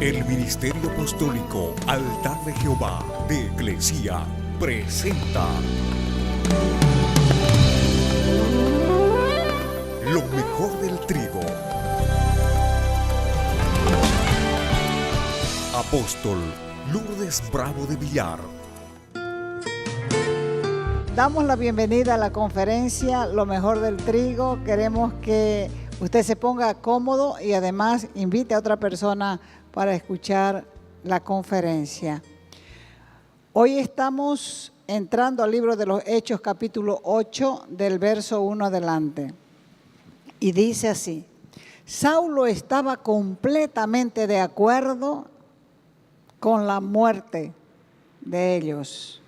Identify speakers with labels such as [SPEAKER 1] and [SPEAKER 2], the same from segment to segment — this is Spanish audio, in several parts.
[SPEAKER 1] El Ministerio Apostólico Altar de Jehová de Eclesia presenta lo mejor del trigo. Apóstol Lourdes Bravo de Villar.
[SPEAKER 2] Damos la bienvenida a la conferencia Lo Mejor del Trigo. Queremos que usted se ponga cómodo y además invite a otra persona para escuchar la conferencia. Hoy estamos entrando al libro de los Hechos, capítulo 8, del verso 1 adelante. Y dice así: Saulo estaba completamente de acuerdo con la muerte de ellos.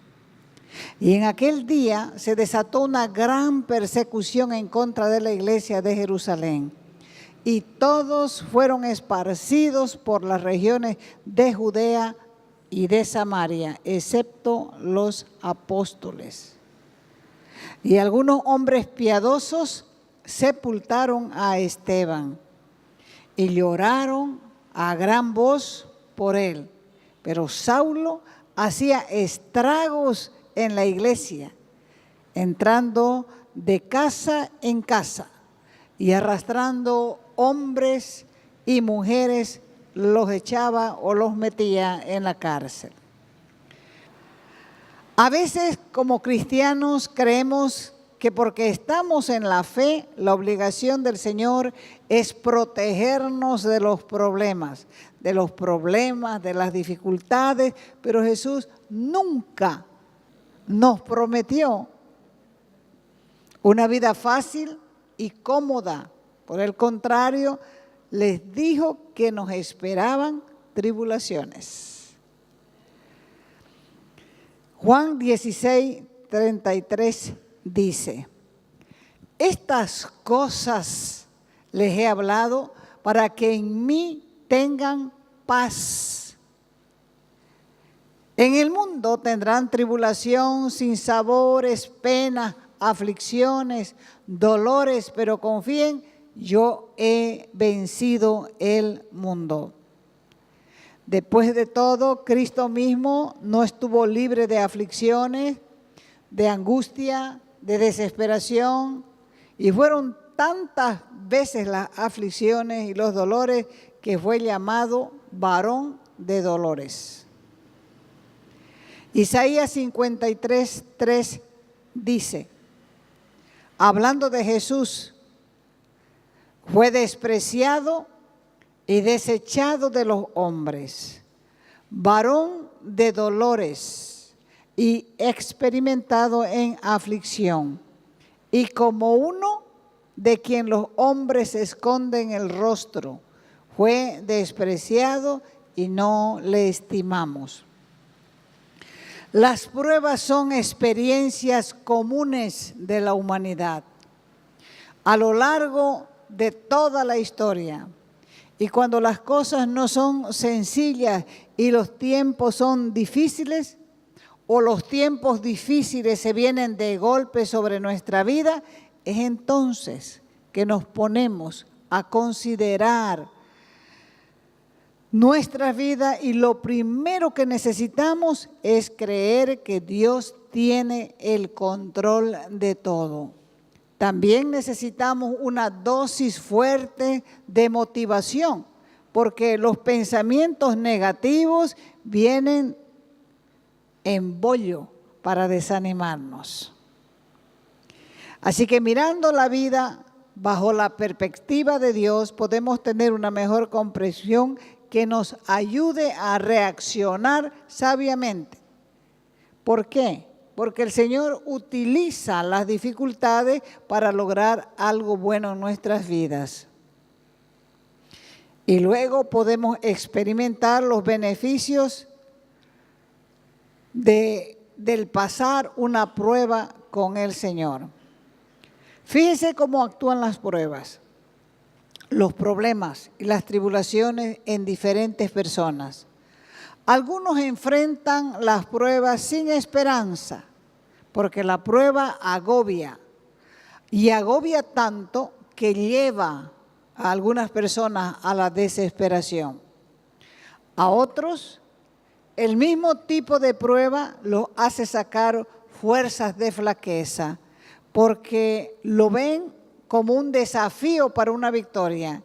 [SPEAKER 2] Y en aquel día se desató una gran persecución en contra de la iglesia de Jerusalén. Y todos fueron esparcidos por las regiones de Judea y de Samaria, excepto los apóstoles. Y algunos hombres piadosos sepultaron a Esteban y lloraron a gran voz por él. Pero Saulo hacía estragos en la iglesia, entrando de casa en casa y arrastrando hombres y mujeres, los echaba o los metía en la cárcel. A veces como cristianos creemos que porque estamos en la fe, la obligación del Señor es protegernos de los problemas, de las dificultades, pero Jesús nunca nos prometió una vida fácil y cómoda. Por el contrario, les dijo que nos esperaban tribulaciones. Juan 16:33 dice: estas cosas les he hablado para que en mí tengan paz. En el mundo tendrán tribulación, sinsabores, penas, aflicciones, dolores, pero confíen, yo he vencido el mundo. Después de todo, Cristo mismo no estuvo libre de aflicciones, de angustia, de desesperación, y fueron tantas veces las aflicciones y los dolores que fue llamado varón de dolores. Isaías 53:3 dice, hablando de Jesús, fue despreciado y desechado de los hombres, varón de dolores y experimentado en aflicción, y como uno de quien los hombres esconden el rostro, fue despreciado y no le estimamos. Las pruebas son experiencias comunes de la humanidad a lo largo de toda la historia. Y cuando las cosas no son sencillas y los tiempos son difíciles, o los tiempos difíciles se vienen de golpe sobre nuestra vida, es entonces que nos ponemos a considerar nuestra vida, y lo primero que necesitamos es creer que Dios tiene el control de todo. También necesitamos una dosis fuerte de motivación, porque los pensamientos negativos vienen en bollo para desanimarnos. Así que mirando la vida bajo la perspectiva de Dios, podemos tener una mejor comprensión que nos ayude a reaccionar sabiamente. ¿Por qué? Porque el Señor utiliza las dificultades para lograr algo bueno en nuestras vidas. Y luego podemos experimentar los beneficios del pasar una prueba con el Señor. Fíjese cómo actúan las pruebas, los problemas y las tribulaciones en diferentes personas. Algunos enfrentan las pruebas sin esperanza, porque la prueba agobia, y agobia tanto que lleva a algunas personas a la desesperación. A otros, el mismo tipo de prueba los hace sacar fuerzas de flaqueza, porque lo ven como un desafío para una victoria.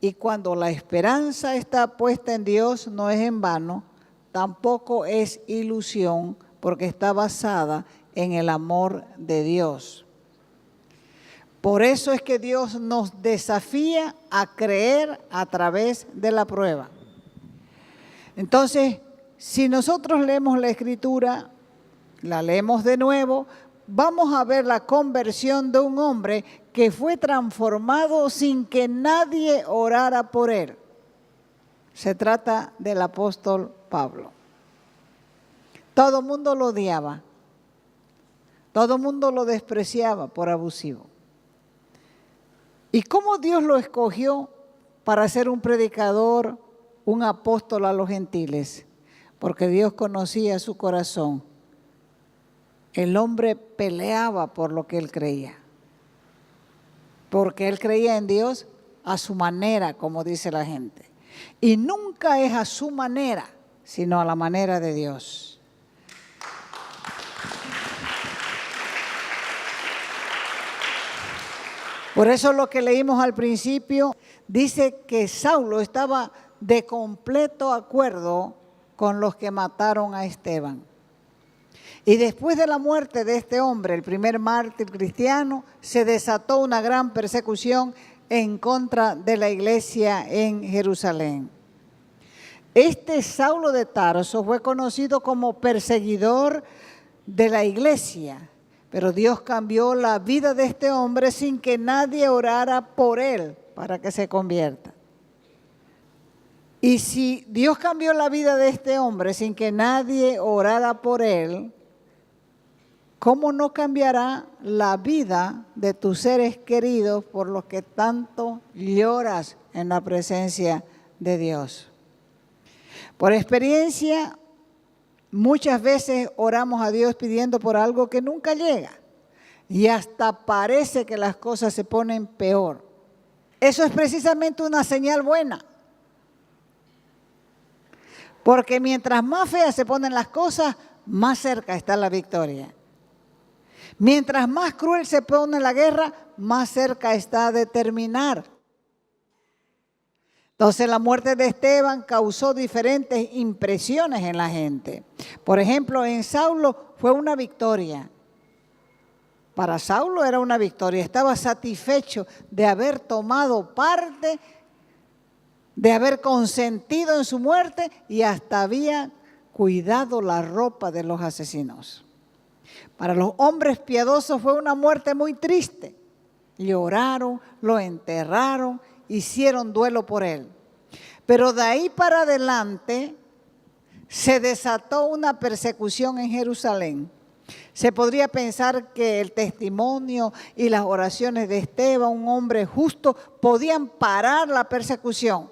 [SPEAKER 2] Y cuando la esperanza está puesta en Dios, no es en vano, tampoco es ilusión, porque está basada en el amor de Dios. Por eso es que Dios nos desafía a creer a través de la prueba. Entonces, si nosotros leemos la Escritura, la leemos de nuevo, vamos a ver la conversión de un hombre que fue transformado sin que nadie orara por él. Se trata del apóstol Pablo. Todo el mundo lo odiaba. Todo el mundo lo despreciaba por abusivo. ¿Y cómo Dios lo escogió para ser un predicador, un apóstol a los gentiles? Porque Dios conocía su corazón. El hombre peleaba por lo que él creía. Porque él creía en Dios a su manera, como dice la gente. Y nunca es a su manera, sino a la manera de Dios. Por eso lo que leímos al principio dice que Saulo estaba de completo acuerdo con los que mataron a Esteban. Y después de la muerte de este hombre, el primer mártir cristiano, se desató una gran persecución en contra de la iglesia en Jerusalén. Este Saulo de Tarso fue conocido como perseguidor de la iglesia, pero Dios cambió la vida de este hombre sin que nadie orara por él para que se convierta. Y si Dios cambió la vida de este hombre sin que nadie orara por él, ¿cómo no cambiará la vida de tus seres queridos por los que tanto lloras en la presencia de Dios? Por experiencia, muchas veces oramos a Dios pidiendo por algo que nunca llega y hasta parece que las cosas se ponen peor. Eso es precisamente una señal buena. Porque mientras más feas se ponen las cosas, más cerca está la victoria. Mientras más cruel se pone la guerra, más cerca está de terminar. Entonces la muerte de Esteban causó diferentes impresiones en la gente. Por ejemplo, en Saulo fue una victoria. Para Saulo era una victoria. Estaba satisfecho de haber tomado parte, de haber consentido en su muerte y hasta había cuidado la ropa de los asesinos. Para los hombres piadosos fue una muerte muy triste. Lloraron, lo enterraron, hicieron duelo por él. Pero de ahí para adelante se desató una persecución en Jerusalén. Se podría pensar que el testimonio y las oraciones de Esteban, un hombre justo, podían parar la persecución,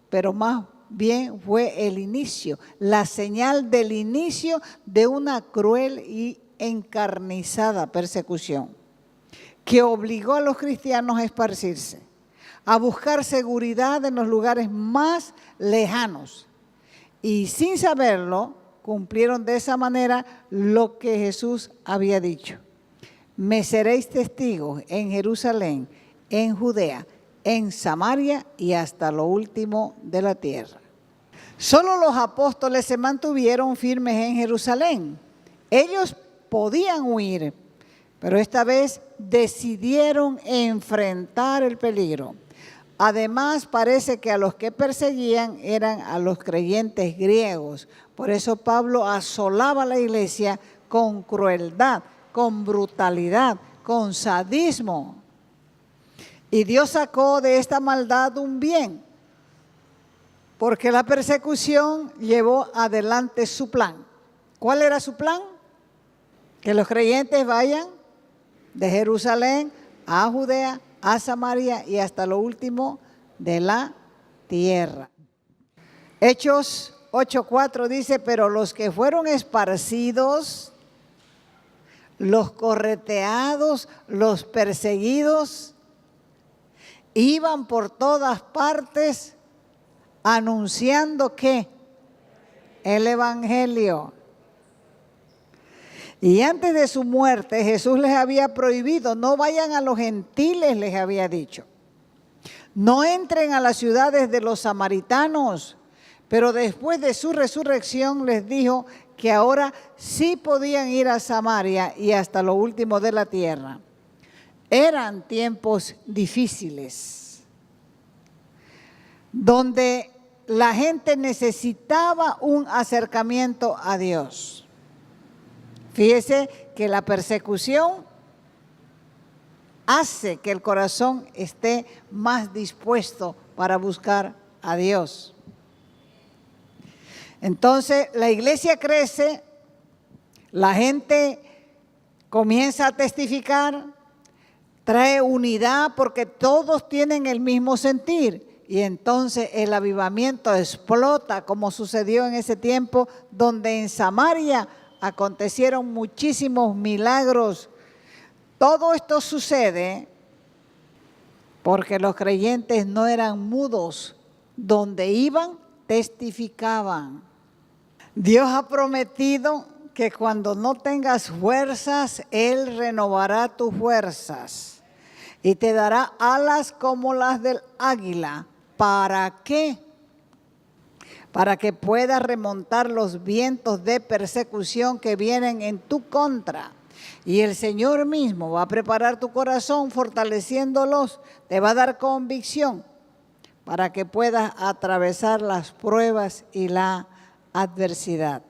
[SPEAKER 2] pero más bien fue el inicio, la señal del inicio de una cruel y encarnizada persecución que obligó a los cristianos a esparcirse, a buscar seguridad en los lugares más lejanos. Y sin saberlo, cumplieron de esa manera lo que Jesús había dicho. Me seréis testigos en Jerusalén, en Judea, en Samaria y hasta lo último de la tierra. Solo los apóstoles se mantuvieron firmes en Jerusalén. Ellos podían huir, pero esta vez decidieron enfrentar el peligro. Además, parece que a los que perseguían eran a los creyentes griegos. Por eso Pablo asolaba la iglesia con crueldad, con brutalidad, con sadismo. Y Dios sacó de esta maldad un bien, porque la persecución llevó adelante su plan. ¿Cuál era su plan? Que los creyentes vayan de Jerusalén a Judea, a Samaria y hasta lo último de la tierra. Hechos 8:4 dice, pero los que fueron esparcidos, los correteados, los perseguidos, iban por todas partes anunciando que el Evangelio. Y antes de su muerte, Jesús les había prohibido, no vayan a los gentiles, les había dicho. No entren a las ciudades de los samaritanos. Pero después de su resurrección les dijo que ahora sí podían ir a Samaria y hasta lo último de la tierra. Eran tiempos difíciles, donde la gente necesitaba un acercamiento a Dios. Fíjese que la persecución hace que el corazón esté más dispuesto para buscar a Dios. Entonces la iglesia crece, la gente comienza a testificar, trae unidad porque todos tienen el mismo sentir. Y entonces el avivamiento explota, como sucedió en ese tiempo, donde en Samaria acontecieron muchísimos milagros. Todo esto sucede porque los creyentes no eran mudos, donde iban, testificaban. Dios ha prometido que cuando no tengas fuerzas, Él renovará tus fuerzas y te dará alas como las del águila. ¿Para qué? Para que puedas remontar los vientos de persecución que vienen en tu contra. Y el Señor mismo va a preparar tu corazón, fortaleciéndolos, te va a dar convicción para que puedas atravesar las pruebas y la adversidad.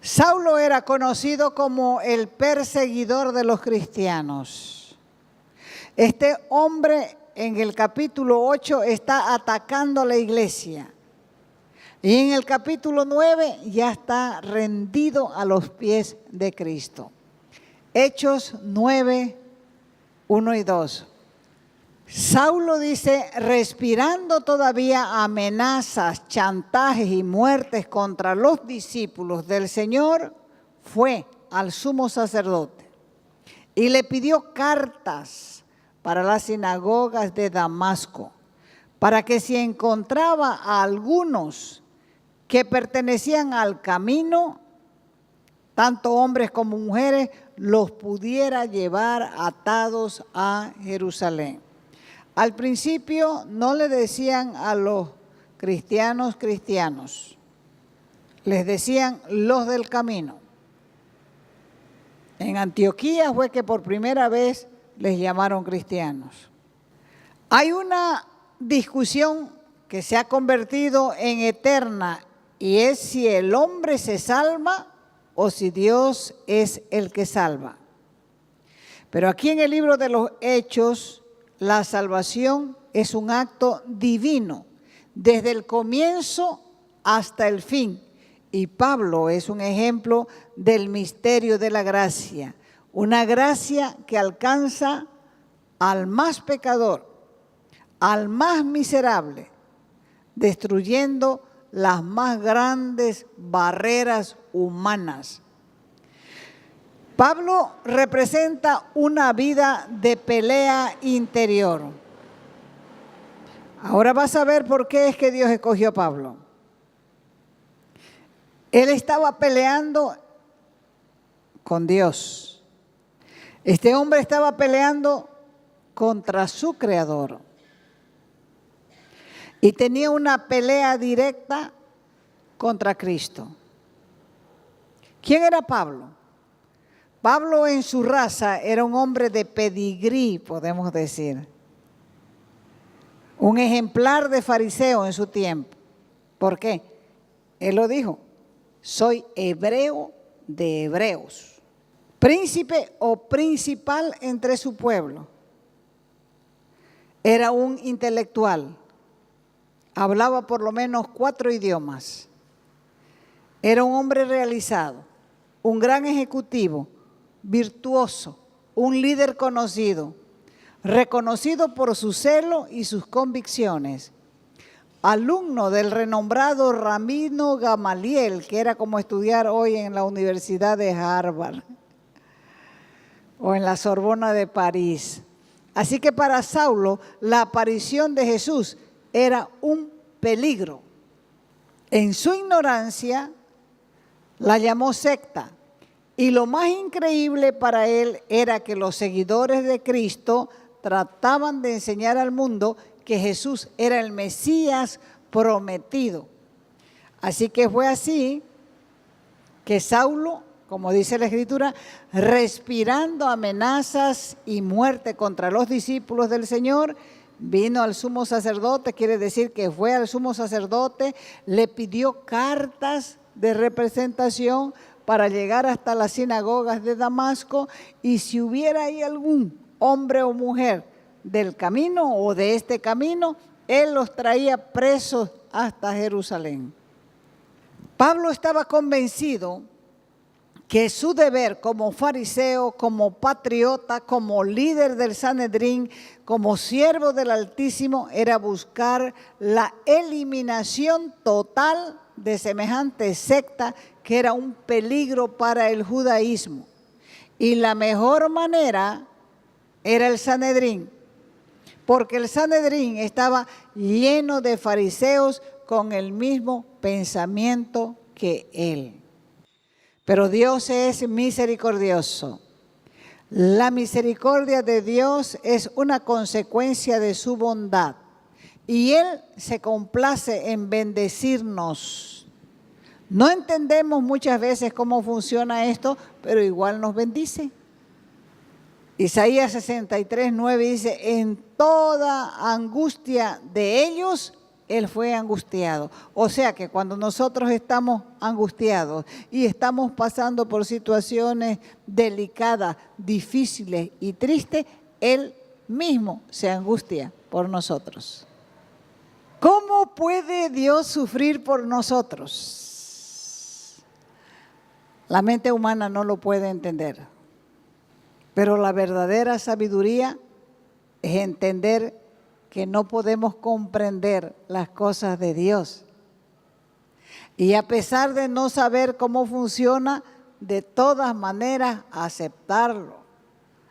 [SPEAKER 2] Saulo era conocido como el perseguidor de los cristianos. Este hombre en el capítulo 8 está atacando a la iglesia. Y en el capítulo 9 ya está rendido a los pies de Cristo. Hechos 9, 1 y 2. Saulo dice, respirando todavía amenazas, chantajes y muertes contra los discípulos del Señor, fue al sumo sacerdote y le pidió cartas para las sinagogas de Damasco, para que si encontraba a algunos que pertenecían al camino, tanto hombres como mujeres, los pudiera llevar atados a Jerusalén. Al principio no le decían a los cristianos, les decían los del camino. En Antioquía fue que por primera vez les llamaron cristianos. Hay una discusión que se ha convertido en eterna y es si el hombre se salva o si Dios es el que salva. Pero aquí en el libro de los Hechos, la salvación es un acto divino, desde el comienzo hasta el fin. Y Pablo es un ejemplo del misterio de la gracia, una gracia que alcanza al más pecador, al más miserable, destruyendo las más grandes barreras humanas. Pablo representa una vida de pelea interior. Ahora vas a ver por qué es que Dios escogió a Pablo. Él estaba peleando con Dios. Este hombre estaba peleando contra su creador. Y tenía una pelea directa contra Cristo. ¿Quién era Pablo? Pablo en su raza era un hombre de pedigrí, podemos decir. Un ejemplar de fariseo en su tiempo. ¿Por qué? Él lo dijo, soy hebreo de hebreos. Príncipe o principal entre su pueblo. Era un intelectual. Hablaba por lo menos 4 idiomas. Era un hombre realizado, un gran ejecutivo, virtuoso, un líder conocido, reconocido por su celo y sus convicciones. Alumno del renombrado Rabino Gamaliel, que era como estudiar hoy en la Universidad de Harvard o en la Sorbona de París. Así que para Saulo, la aparición de Jesús era un peligro. En su ignorancia la llamó secta. Y lo más increíble para él era que los seguidores de Cristo trataban de enseñar al mundo que Jesús era el Mesías prometido. Así que fue así que Saulo, como dice la Escritura, respirando amenazas y muerte contra los discípulos del Señor, vino al sumo sacerdote, quiere decir que fue al sumo sacerdote, le pidió cartas de representación para llegar hasta las sinagogas de Damasco, y si hubiera ahí algún hombre o mujer del camino o de este camino, él los traía presos hasta Jerusalén. Pablo estaba convencido que su deber como fariseo, como patriota, como líder del Sanedrín, como siervo del Altísimo, era buscar la eliminación total de semejante secta que era un peligro para el judaísmo. Y la mejor manera era el Sanedrín, porque el Sanedrín estaba lleno de fariseos con el mismo pensamiento que él. Pero Dios es misericordioso. La misericordia de Dios es una consecuencia de su bondad. Y Él se complace en bendecirnos. No entendemos muchas veces cómo funciona esto, pero igual nos bendice. Isaías 63:9 dice, en toda angustia de ellos, Él fue angustiado. O sea que cuando nosotros estamos angustiados y estamos pasando por situaciones delicadas, difíciles y tristes, Él mismo se angustia por nosotros. ¿Cómo puede Dios sufrir por nosotros? La mente humana no lo puede entender. Pero la verdadera sabiduría es entender que no podemos comprender las cosas de Dios. Y a pesar de no saber cómo funciona, de todas maneras aceptarlo.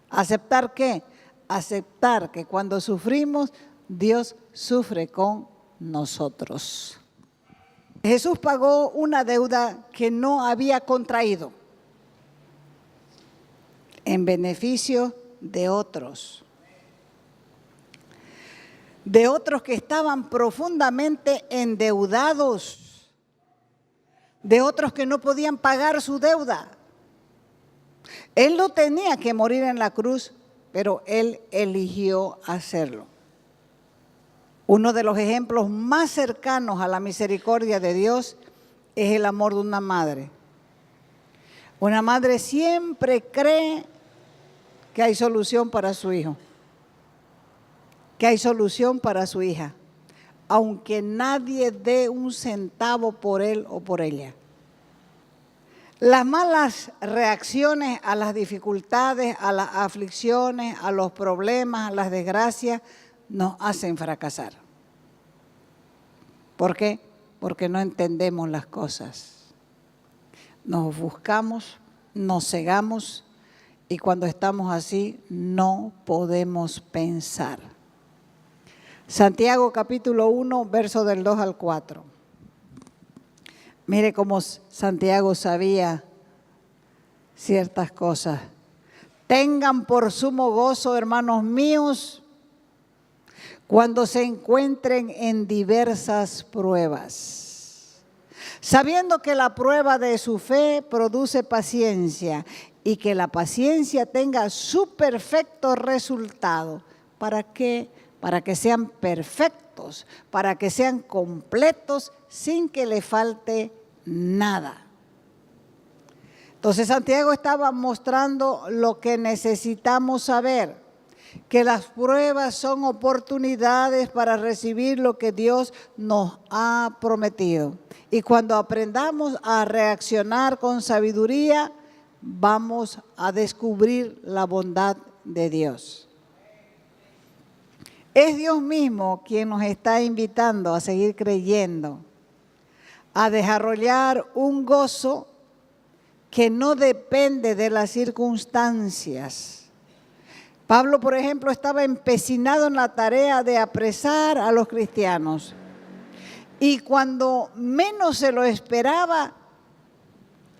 [SPEAKER 2] ¿Aceptar qué? Aceptar que cuando sufrimos, Dios sufre con nosotros. Jesús pagó una deuda que no había contraído en beneficio de otros que estaban profundamente endeudados, de otros que no podían pagar su deuda. Él no tenía que morir en la cruz, pero Él eligió hacerlo. Uno de los ejemplos más cercanos a la misericordia de Dios es el amor de una madre. Una madre siempre cree que hay solución para su hijo, que hay solución para su hija, aunque nadie dé un centavo por él o por ella. Las malas reacciones a las dificultades, a las aflicciones, a los problemas, a las desgracias, nos hacen fracasar. ¿Por qué? Porque no entendemos las cosas. Nos ofuscamos, nos cegamos y cuando estamos así no podemos pensar. Santiago capítulo 1, verso del 2 al 4. Mire cómo Santiago sabía ciertas cosas. Tengan por sumo gozo, hermanos míos, cuando se encuentren en diversas pruebas, sabiendo que la prueba de su fe produce paciencia y que la paciencia tenga su perfecto resultado. ¿Para qué? Para que sean perfectos, para que sean completos sin que le falte nada. Entonces Santiago estaba mostrando lo que necesitamos saber, que las pruebas son oportunidades para recibir lo que Dios nos ha prometido. Y cuando aprendamos a reaccionar con sabiduría, vamos a descubrir la bondad de Dios. Es Dios mismo quien nos está invitando a seguir creyendo, a desarrollar un gozo que no depende de las circunstancias. Pablo, por ejemplo, estaba empecinado en la tarea de apresar a los cristianos. Y cuando menos se lo esperaba,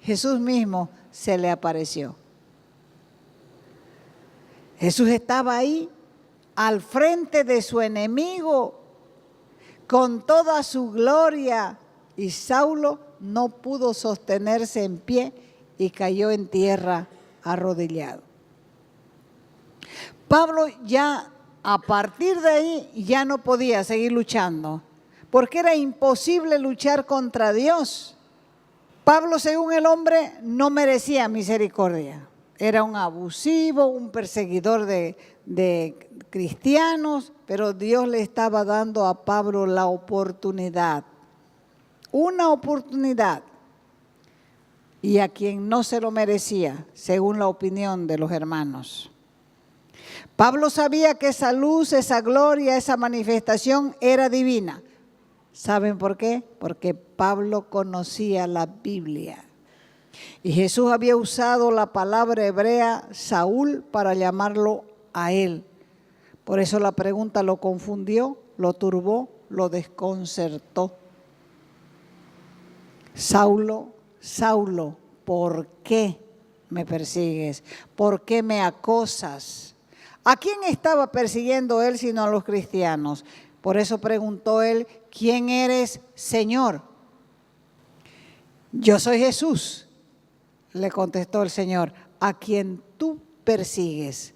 [SPEAKER 2] Jesús mismo se le apareció. Jesús estaba ahí, al frente de su enemigo, con toda su gloria, y Saulo no pudo sostenerse en pie y cayó en tierra arrodillado. Pablo ya a partir de ahí ya no podía seguir luchando, porque era imposible luchar contra Dios. Pablo, según el hombre, no merecía misericordia. Era un abusivo, un perseguidor de cristianos, pero Dios le estaba dando a Pablo la oportunidad, una oportunidad, y a quien no se lo merecía, según la opinión de los hermanos. Pablo sabía que esa luz, esa gloria, esa manifestación era divina. ¿Saben por qué? Porque Pablo conocía la Biblia. Y Jesús había usado la palabra hebrea Saúl para llamarlo a él. Por eso la pregunta lo confundió, lo turbó, lo desconcertó. Saulo, Saulo, ¿por qué me persigues? ¿Por qué me acosas? ¿A quién estaba persiguiendo él sino a los cristianos? Por eso preguntó él, ¿quién eres, Señor? Yo soy Jesús, le contestó el Señor, a quien tú persigues.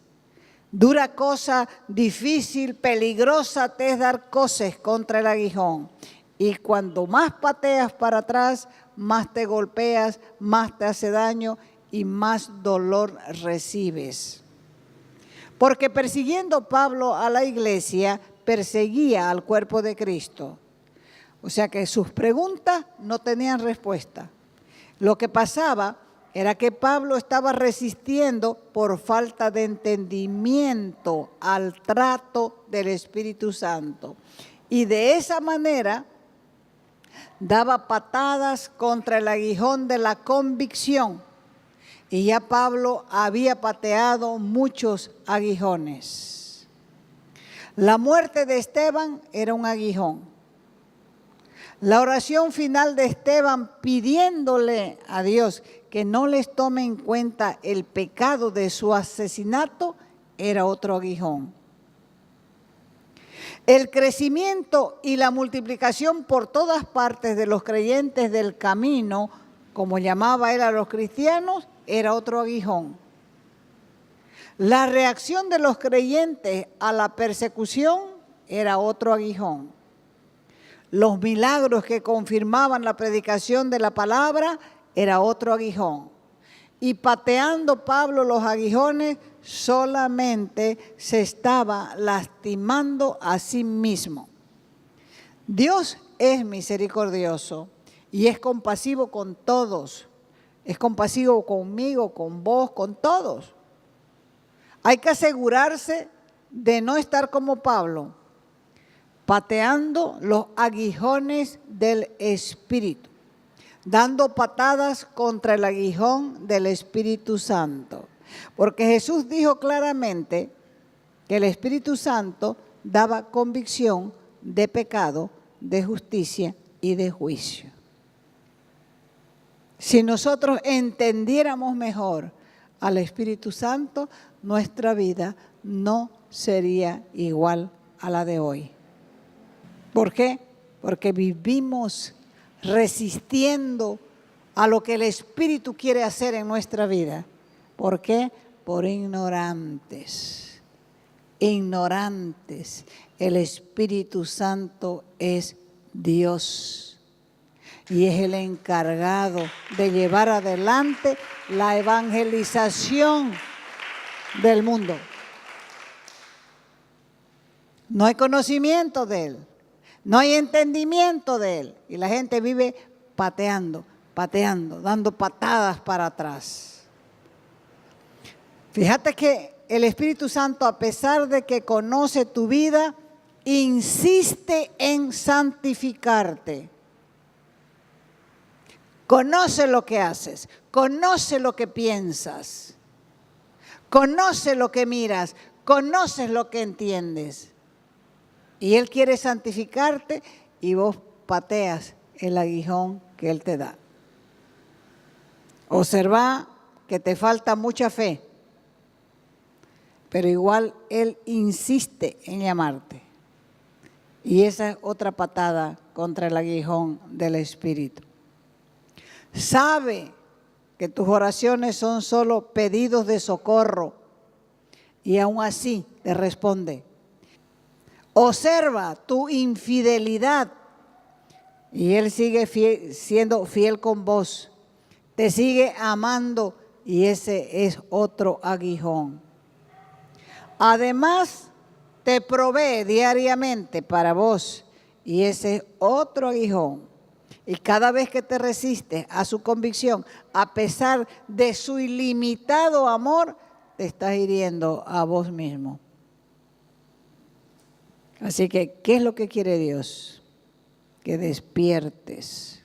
[SPEAKER 2] Dura cosa, difícil, peligrosa te es dar coces contra el aguijón. Y cuando más pateas para atrás, más te golpeas, más te hace daño y más dolor recibes. Porque persiguiendo Pablo a la iglesia, perseguía al cuerpo de Cristo. O sea que sus preguntas no tenían respuesta. Lo que pasaba era que Pablo estaba resistiendo por falta de entendimiento al trato del Espíritu Santo. Y de esa manera daba patadas contra el aguijón de la convicción. Y ya Pablo había pateado muchos aguijones. La muerte de Esteban era un aguijón. La oración final de Esteban pidiéndole a Dios que no les tome en cuenta el pecado de su asesinato era otro aguijón. El crecimiento y la multiplicación por todas partes de los creyentes del camino, como llamaba él a los cristianos, era otro aguijón. La reacción de los creyentes a la persecución era otro aguijón. Los milagros que confirmaban la predicación de la palabra era otro aguijón. Y pateando Pablo los aguijones, solamente se estaba lastimando a sí mismo. Dios es misericordioso y es compasivo con todos. Es compasivo conmigo, con vos, con todos. Hay que asegurarse de no estar como Pablo, pateando los aguijones del Espíritu, dando patadas contra el aguijón del Espíritu Santo. Porque Jesús dijo claramente que el Espíritu Santo daba convicción de pecado, de justicia y de juicio. Si nosotros entendiéramos mejor al Espíritu Santo, nuestra vida no sería igual a la de hoy. ¿Por qué? Porque vivimos resistiendo a lo que el Espíritu quiere hacer en nuestra vida. ¿Por qué? Por ignorantes. Ignorantes. El Espíritu Santo es Dios. Y es el encargado de llevar adelante la evangelización del mundo. No hay conocimiento de Él. No hay entendimiento de Él. Y la gente vive pateando, dando patadas para atrás. Fíjate que el Espíritu Santo, a pesar de que conoce tu vida, insiste en santificarte. Conoce lo que haces, conoce lo que piensas, conoce lo que miras, conoces lo que entiendes. Y Él quiere santificarte y vos pateas el aguijón que Él te da. Observa que te falta mucha fe, pero igual Él insiste en llamarte. Y esa es otra patada contra el aguijón del Espíritu. Sabe que tus oraciones son solo pedidos de socorro y aún así te responde. Observa tu infidelidad y Él sigue siendo fiel con vos. Te sigue amando y ese es otro aguijón. Además, te provee diariamente para vos y ese es otro aguijón. Y cada vez que te resistes a su convicción, a pesar de su ilimitado amor, te estás hiriendo a vos mismo. Así que, ¿qué es lo que quiere Dios? Que despiertes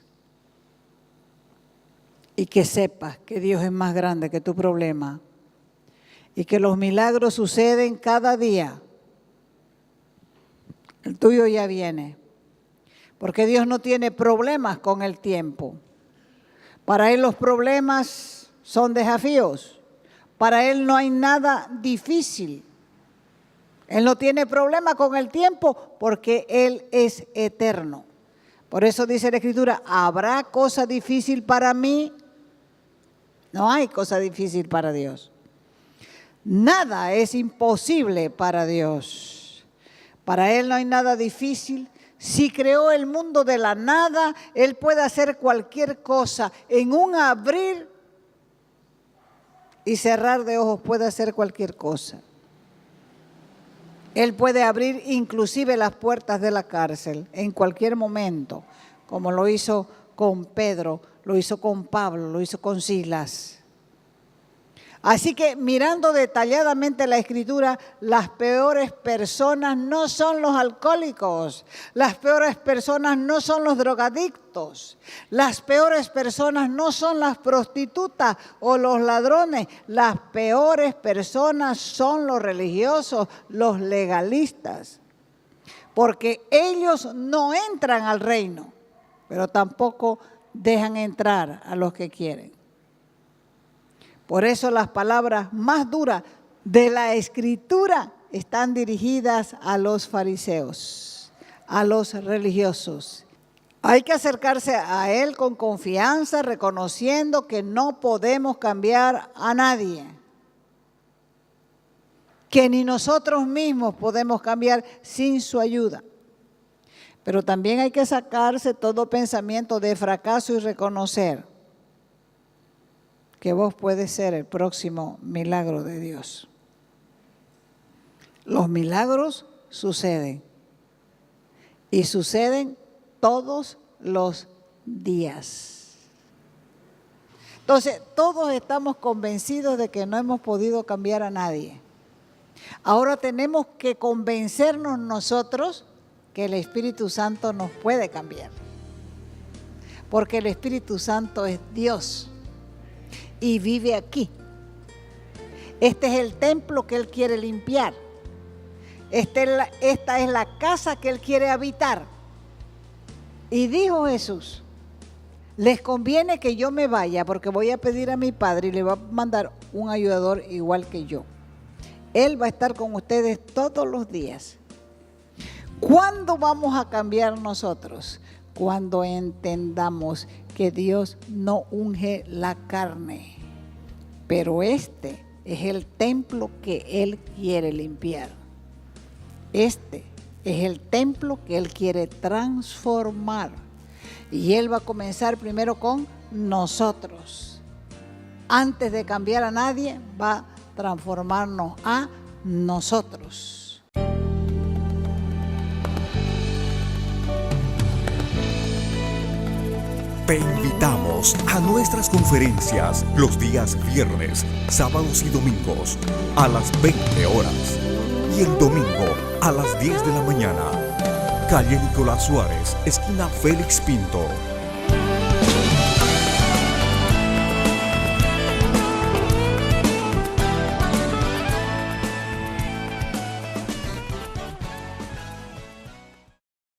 [SPEAKER 2] y que sepas que Dios es más grande que tu problema y que los milagros suceden cada día. El tuyo ya viene, porque Dios no tiene problemas con el tiempo. Para Él los problemas son desafíos. Para Él no hay nada difícil. Él no tiene problema con el tiempo porque Él es eterno. Por eso dice la Escritura, ¿habrá cosa difícil para mí? No hay cosa difícil para Dios. Nada es imposible para Dios. Para Él no hay nada difícil. Si creó el mundo de la nada, Él puede hacer cualquier cosa. En un abrir y cerrar de ojos puede hacer cualquier cosa. Él puede abrir inclusive las puertas de la cárcel en cualquier momento, como lo hizo con Pedro, lo hizo con Pablo, lo hizo con Silas. Así que mirando detalladamente la Escritura, las peores personas no son los alcohólicos, las peores personas no son los drogadictos, las peores personas no son las prostitutas o los ladrones, las peores personas son los religiosos, los legalistas, porque ellos no entran al reino, pero tampoco dejan entrar a los que quieren. Por eso las palabras más duras de la Escritura están dirigidas a los fariseos, a los religiosos. Hay que acercarse a Él con confianza, reconociendo que no podemos cambiar a nadie, que ni nosotros mismos podemos cambiar sin su ayuda. Pero también hay que sacarse todo pensamiento de fracaso y reconocer que vos puedes ser el próximo milagro de Dios. Los milagros suceden y suceden todos los días. Entonces, todos estamos convencidos de que no hemos podido cambiar a nadie. Ahora tenemos que convencernos nosotros que el Espíritu Santo nos puede cambiar. Porque el Espíritu Santo es Dios y vive aquí. Este es el templo que Él quiere limpiar. Esta es la casa que Él quiere habitar. Y dijo Jesús, les conviene que yo me vaya porque voy a pedir a mi Padre y le va a mandar un ayudador igual que yo. Él va a estar con ustedes todos los días. ¿Cuándo vamos a cambiar nosotros? Cuando entendamos que Dios no unge la carne, pero este es el templo que Él quiere limpiar. Este es el templo que Él quiere transformar. Y Él va a comenzar primero con nosotros. Antes de cambiar a nadie, va a transformarnos a nosotros.
[SPEAKER 1] Te invitamos a nuestras conferencias los días viernes, sábados y domingos a las 20 horas y el domingo a las 10 de la mañana. Calle Nicolás Suárez, esquina Félix Pinto.